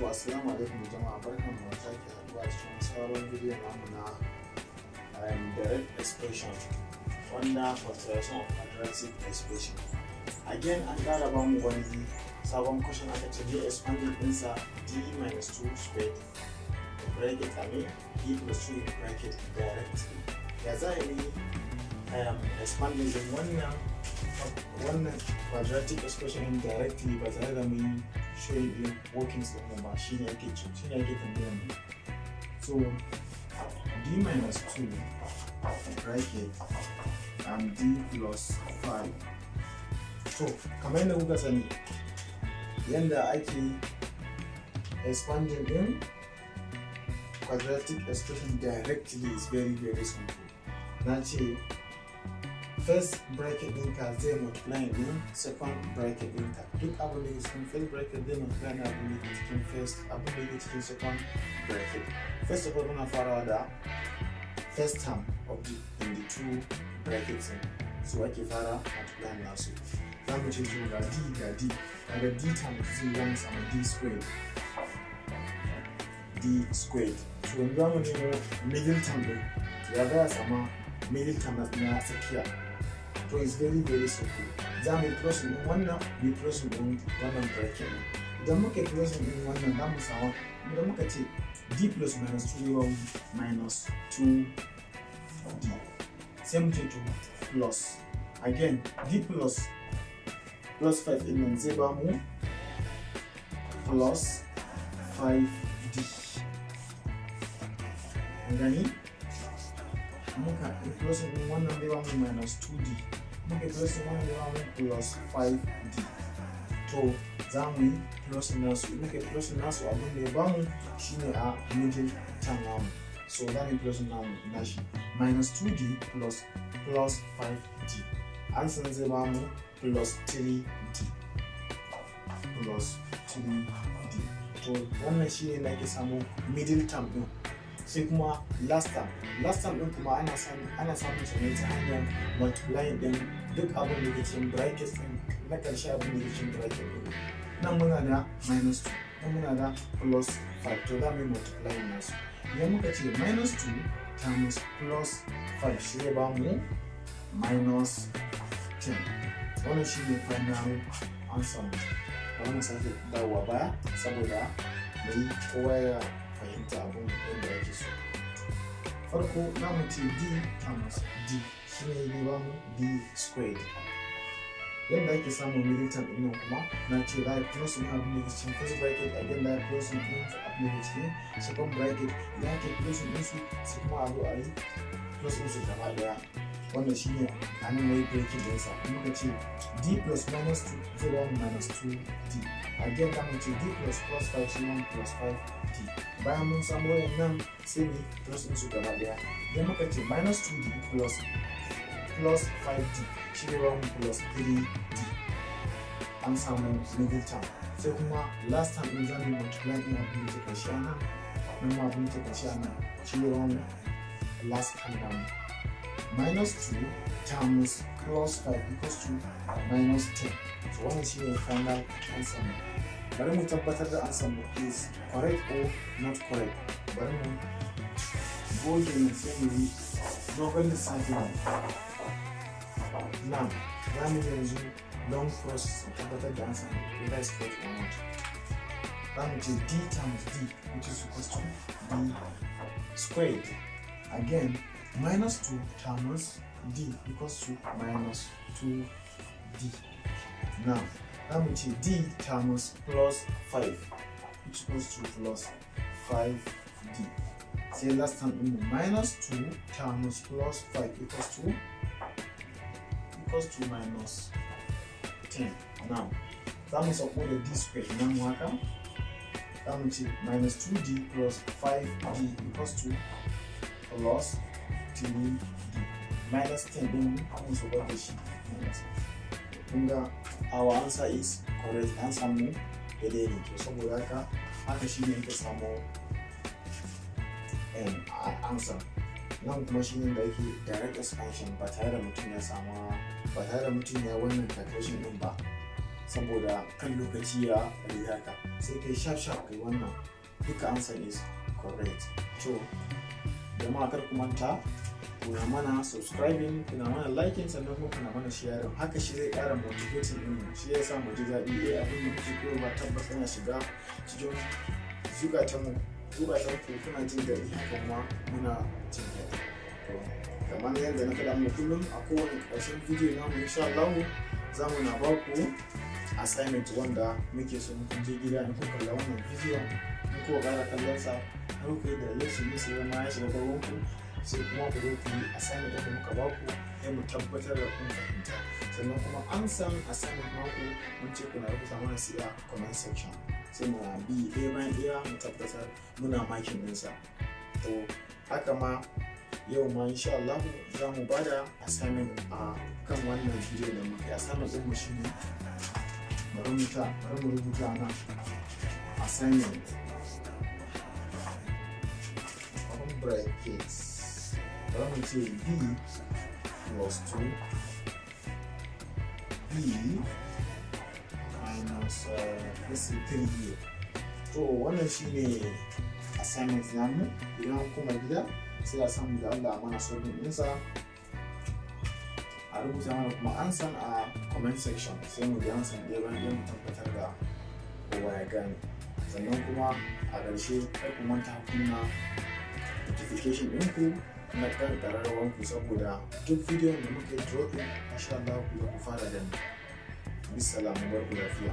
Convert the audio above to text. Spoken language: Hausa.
To assalamu alaikum jama'a, barkanmu da sake haɗuwa cikin sabon bidiyon namu na direct expression wanda factorization of quadratic expression. Again an ƙara ba mu wani sabon question aka ce dai expanding ɗinsa d minus 2 squared bracket a ne d plus 2 bracket directly. Ya za a yi expanding din wannan quadratic expression indirectly ba tare da mun showing din workings din ba, shine ake tambayar mu. So d minus 2 bracket and d plus 5. So kamar yadda kuka sani yadda ake expanding din quadratic expression directly is very simple. Na ce first bracket ɗinka zai multiply din second bracket ɗinka, duk abin da ke cikin first bracket zai multiply na abin da ke cikin second bracket. First of all muna farawa da first term of in the two brackets, so ake fara multiply nasu. Za mu ce ga d daga d term zai zama sama d squared. So yanzu za mu nemo middle term ɗin, ya za a sama middle term na tsakiya. So it's very simple. Za mu yi closing din wannan, mu yi closing din wannan bracket. Idan muka yi closing din wannan za mu samu, idan muka ce d plus minus 2 yawan minus 2d, sai mu ce to plus again d plus 5 din nan zai ba mu plus 5d. An gani? Muka yi closing din wannan zai ba mu minus 2d. Muka yi closing wannan zai ba mu plus 5d. To za mu yi closing nasu, muka yi closing nasu abin da ya ba mu shine a middle term namu. So za mu yi closing nashi minus 2d plus 5d. Ansan zai ba mu plus 3d. To wannan shine na ke samu middle term din. Sai kuma last term din kuma ana samun shi ne ta hanyar multiplying din duk abin da ke cikin bracket din na ƙarshe, abin da ke cikin bracket din. Nan muna da minus 2, nan muna da plus 5, to za mu yi multiplying nasu. Idan muka ce minus 2 times plus 5 shi zai ba mu minus 10. Wannan shi ne final answer. Wannan sake dawowa baya saboda mai kowa ya fahimta abin yadda ake so. Farko za mu ce d times d shi ne zai ba mu d squared. Yadda ake samun middle term ɗin nan kuma na ce za a close ɗin abin da ke cikin first bracket, again za a close ɗin abin da ke cikin second bracket. Idan ake close ɗin su sai kuma a zo a yi close ɗin su gaba ɗaya. Wannan shi ne a nan wai bracket ɗinsa. Muka ce d plus minus 2 zai ba mu minus 2d. Again za mu ce d plus 5 shi ne plus 5d. Bayan mun samu wayannan sai mu close ɗin su gaba ɗaya. Idan muka ce minus 2d plus 5d shi ne ba mu plus 3d. An samu middle term. Sai kuma last term ɗin za mu multiply ɗin abin da ke ƙarshe a nan, nan ma abin da ke ƙarshe a nan shi ne ba mu last term namu. Minus 2 times plus 5 equals to minus 10. So wannan shi ne final answer mu. Bari mu tabbatar da answer mu is correct or not correct. Bari mu goge ne sai mu yi dogon lissafi ne. Now za mu yanzu long process tabbatar da answer whether it's correct or not. Za mu ce d times d which is equals to d squared. Again minus 2 times d equals to minus 2d. Now that means d times plus 5 which equals to plus 5d. Say last time minus 2 times plus 5 equals to minus 10. Now that means of all the d squared now haka. That means minus 2d plus 5d equals to plus 3d. Minus 10 din kuma su bar da shi. Kunga our answer is correct. Answer mu daidai ne. To saboda haka shi ne ka samu answer. Nan kuma shi ne da yake direct expansion ba tare da mutum ya wannan calculation din ba. saboda kan lokaci ya riga ka, sai kai sharp kai wannan duka answer is correct. So jama'a kar ku manta kuna mana subscribing, kuna mana liking, sannan kuma kuna mana sharing. Haka shi zai ƙara motivating din mu, shi yasa mu ji daɗi abin da muke koyarwa tabbas yana shiga cikin zukatan ku kuna jin daɗi, haka kuma muna jin daɗi. To kamar yadda na faɗa muku kullum a kowane ƙarshen bidiyo namu insha Allah za mu na ba ku assignment wanda muke so mun je gida in ku kalla wannan bidiyo in ku ƙara kallon sa har ku yi da lesson ne sai ma ya shiga gaban ku, sai kuma ku zo ku yi assignment da muka ba ku sai mu tabbatar da kun fahimta. Sannan kuma an san assignment naku mun ce kuna rubuta mana sai a comment section, sai mu bi ɗaya bayan ɗaya mu tabbatar muna makin ɗinsa. To haka ma yau ma insha Allah za mu ba da assignment a kan wannan bidiyo da muke. Assignment ɗin mu shine bari mu rubuta na assignment brackets, bari mu ce b plus 2 b minus 3 here. To wannan shine assignment namu. Idan kuma gida sai a samu da Allah mana solving ɗinsa, a rubuta mana kuma ansan a comment section, sai mu ji ansan ɗaya bayan ɗaya mu tabbatar da kowa ya gane. Sannan kuma a ƙarshe kar ku manta kunna notification ɗinku na kan ƙararrawanku, saboda duk bidiyon da muke dropping insha Allah ku fara gani. Bisalamu, barku lafiya.